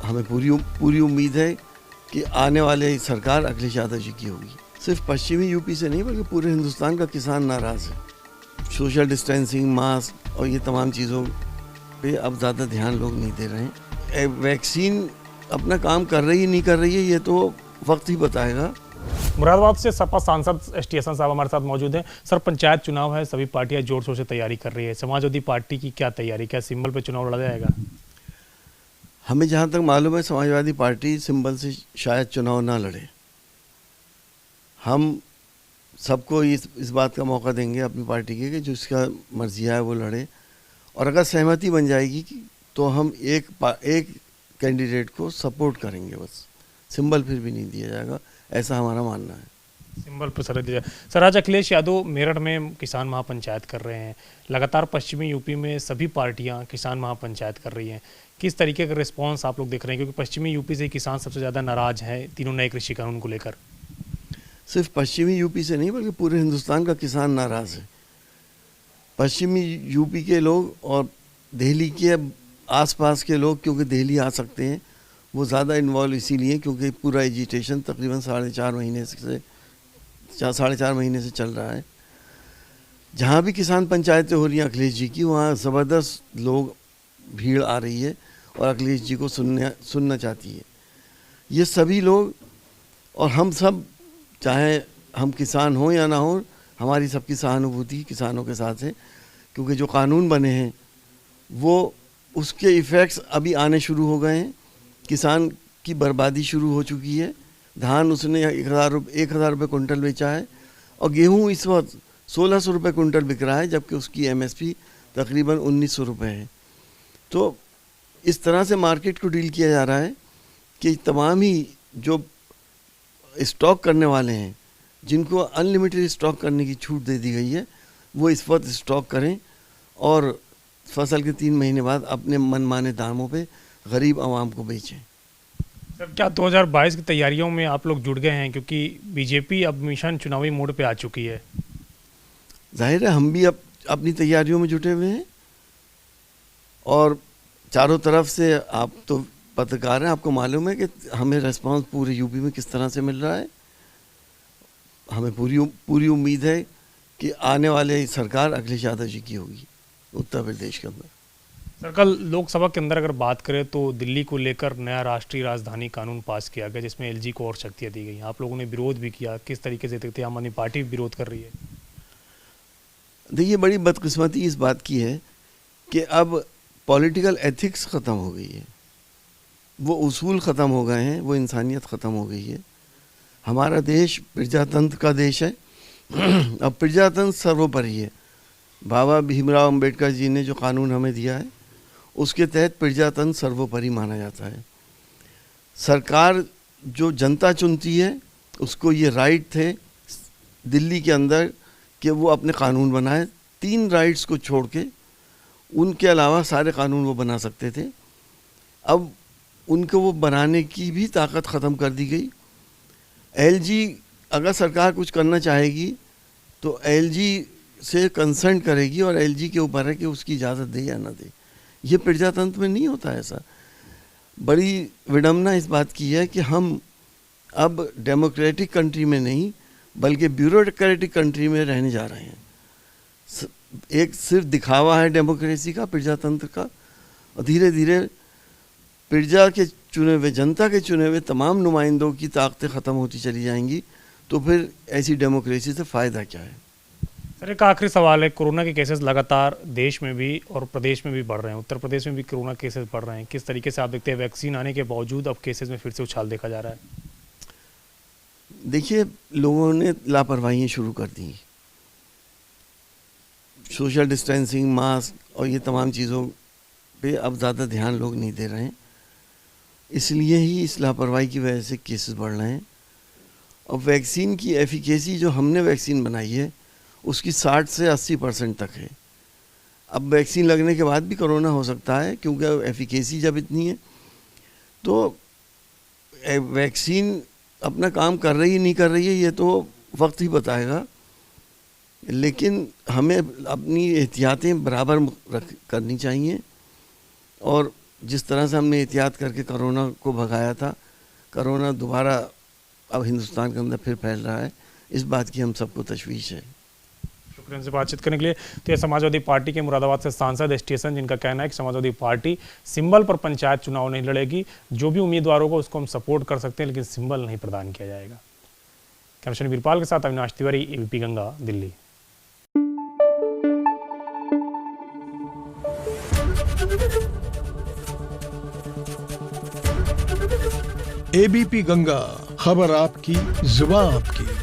हमें पूरी उम्मीद है कि आने वाले सरकार अखिलेश यादव जी की होगी। सिर्फ पश्चिमी यूपी से नहीं बल्कि पूरे हिंदुस्तान का किसान नाराज़ है। सोशल डिस्टेंसिंग, मास्क और ये तमाम चीज़ों पे अब ज़्यादा ध्यान लोग नहीं दे रहे हैं। वैक्सीन अपना काम कर रही है नहीं कर रही है ये तो वक्त ही बताएगा। मुरादाबाद से सपा सांसद एस.टी. हसन साहब हमारे साथ मौजूद हैं। सर, पंचायत चुनाव है, सभी पार्टियां जोर शोर से तैयारी कर रही है। समाजवादी पार्टी की क्या तैयारी, क्या सिंबल पे चुनाव लड़ा जाएगा? हमें जहाँ तक मालूम है समाजवादी पार्टी सिंबल से शायद चुनाव ना लड़े। हम सबको इस बात का मौका देंगे अपनी पार्टी के कि जो इसका मर्जिया है वो लड़े, और अगर सहमति बन जाएगी तो हम एक कैंडिडेट को सपोर्ट करेंगे, बस सिंबल फिर भी नहीं दिया जाएगा, ऐसा हमारा मानना है। सिंबल पर सर दिया। सर, आज अखिलेश यादव मेरठ में किसान महापंचायत कर रहे हैं। लगातार पश्चिमी यूपी में सभी पार्टियां किसान महापंचायत कर रही हैं। किस तरीके का रिस्पॉन्स आप लोग देख रहे हैं, क्योंकि पश्चिमी यूपी से किसान सबसे ज़्यादा नाराज हैं तीनों नए कृषि कानून को लेकर? सिर्फ पश्चिमी यूपी से नहीं बल्कि पूरे हिंदुस्तान का किसान नाराज़ है। पश्चिमी यूपी के लोग और दिल्ली के आसपास के लोग, क्योंकि दिल्ली आ सकते हैं, वो ज़्यादा इन्वॉल्व इसीलिए क्योंकि पूरा एजिटेशन तकरीबन 4.5 महीने से चल रहा है। जहाँ भी किसान पंचायतें हो रही हैं अखिलेश जी की, वहाँ ज़बरदस्त लोग भीड़ आ रही है और अखिलेश जी को सुनना चाहती है। ये सभी लोग और हम सब, चाहे हम किसान हों या ना हों, हमारी सबकी सहानुभूति किसानों के साथ है, क्योंकि जो कानून बने हैं वो उसके इफ़ेक्ट्स अभी आने शुरू हो गए हैं। किसान की बर्बादी शुरू हो चुकी है। धान उसने 1,000 रुपये कुंटल बेचा है और गेहूँ इस वक्त 1,600 रुपये कुंटल बिक रहा है, जबकि उसकी MSP तकरीबन 1,900 रुपये है। तो इस तरह से मार्केट को डील किया जा रहा है कि तमाम ही जो स्टॉक करने वाले हैं, जिनको अनलिमिटेड स्टॉक करने की छूट दे दी गई है, वो इस वक्त स्टॉक करें और फसल के 3 महीने बाद अपने मनमाने दामों पे गरीब आवाम को बेचें। सर, क्या 2022 की तैयारियों में आप लोग जुड़ गए हैं, क्योंकि बीजेपी अब मिशन चुनावी मोड पे आ चुकी है? जाहिर है हम भी अब अपनी तैयारियों में जुटे हुए हैं और चारों तरफ से, आप तो पत्रकार हैं, आपको मालूम है कि हमें रिस्पांस पूरे यूपी में किस तरह से मिल रहा है। हमें पूरी उम्मीद है कि आने वाले सरकार अखिलेश यादव जी की होगी उत्तर प्रदेश के अंदर। सर, कल लोकसभा के अंदर अगर बात करें तो दिल्ली को लेकर नया राष्ट्रीय राजधानी कानून पास किया गया, जिसमें LG को और शक्तियाँ दी गई। आप लोगों ने विरोध भी किया, किस तरीके से देखते हैं? आम आदमी पार्टी भी विरोध कर रही है। देखिए, बड़ी बदकिस्मती इस बात की है कि अब पॉलिटिकल एथिक्स ख़त्म हो गई है, वो उसूल ख़त्म हो गए हैं, वो इंसानियत ख़त्म हो गई है। हमारा देश प्रजातंत्र का देश है। अब प्रजातंत्र सर्वोपरि है। बाबा भीमराव अंबेडकर जी ने जो कानून हमें दिया है उसके तहत प्रजातंत्र सर्वोपरि माना जाता है। सरकार जो जनता चुनती है उसको ये राइट थे दिल्ली के अंदर कि वो अपने कानून बनाए। 3 राइट्स को छोड़ के उनके अलावा सारे कानून वो बना सकते थे। अब उनको वो बनाने की भी ताकत ख़त्म कर दी गई। LG, अगर सरकार कुछ करना चाहेगी तो LG से कंसर्न करेगी और LG के ऊपर है कि उसकी इजाज़त दे या ना दे। ये प्रजातंत्र में नहीं होता ऐसा। बड़ी विडम्बना इस बात की है कि हम अब डेमोक्रेटिक कंट्री में नहीं बल्कि ब्यूरोक्रेटिक कंट्री में रहने जा रहे हैं। एक सिर्फ दिखावा है डेमोक्रेसी का, प्रजातंत्र का, और धीरे धीरे प्रजा के चुने हुए, जनता के चुने हुए तमाम नुमाइंदों की ताकतें ख़त्म होती चली जाएंगी। तो फिर ऐसी डेमोक्रेसी से फ़ायदा क्या है? सर, एक आखिरी सवाल है। कोरोना के केसेस लगातार देश में भी और प्रदेश में भी बढ़ रहे हैं। उत्तर प्रदेश में भी कोरोना केसेस बढ़ रहे हैं। किस तरीके से आप देखते हैं, वैक्सीन आने के बावजूद अब केसेस में फिर से उछाल देखा जा रहा है? देखिए, लोगों ने लापरवाहियाँ शुरू कर दी। सोशल डिस्टेंसिंग, मास्क और ये तमाम चीज़ों पे अब ज़्यादा ध्यान लोग नहीं दे रहे हैं, इसलिए ही इस लापरवाही की वजह से केसेस बढ़ रहे हैं। और वैक्सीन की एफिकेसी, जो हमने वैक्सीन बनाई है, उसकी 60 से 80% तक है। अब वैक्सीन लगने के बाद भी कोरोना हो सकता है, क्योंकि एफिकेसी जब इतनी है तो वैक्सीन अपना काम कर रही है नहीं कर रही है ये तो वक्त ही बताएगा। लेकिन हमें अपनी एहतियातें बराबर करनी चाहिए और जिस तरह से हमने एहतियात करके कोरोना को भगाया था, कोरोना दोबारा अब हिंदुस्तान के अंदर फिर फैल रहा है। इस बात की हम सबको तशवीश है। शुक्रिया से बातचीत करने के लिए। तो ये समाजवादी पार्टी के मुरादाबाद से सांसद स्टेशन, जिनका कहना है कि समाजवादी पार्टी सिंबल पर पंचायत चुनाव नहीं लड़ेगी, जो भी उम्मीदवार होगा उसको हम सपोर्ट कर सकते हैं, लेकिन सिंबल नहीं प्रदान किया जाएगा। कैमरा वीरपाल के साथ अविनाश तिवारी, एबीपी गंगा, दिल्ली। एबीपी गंगा, खबर आपकी, जुबान आपकी।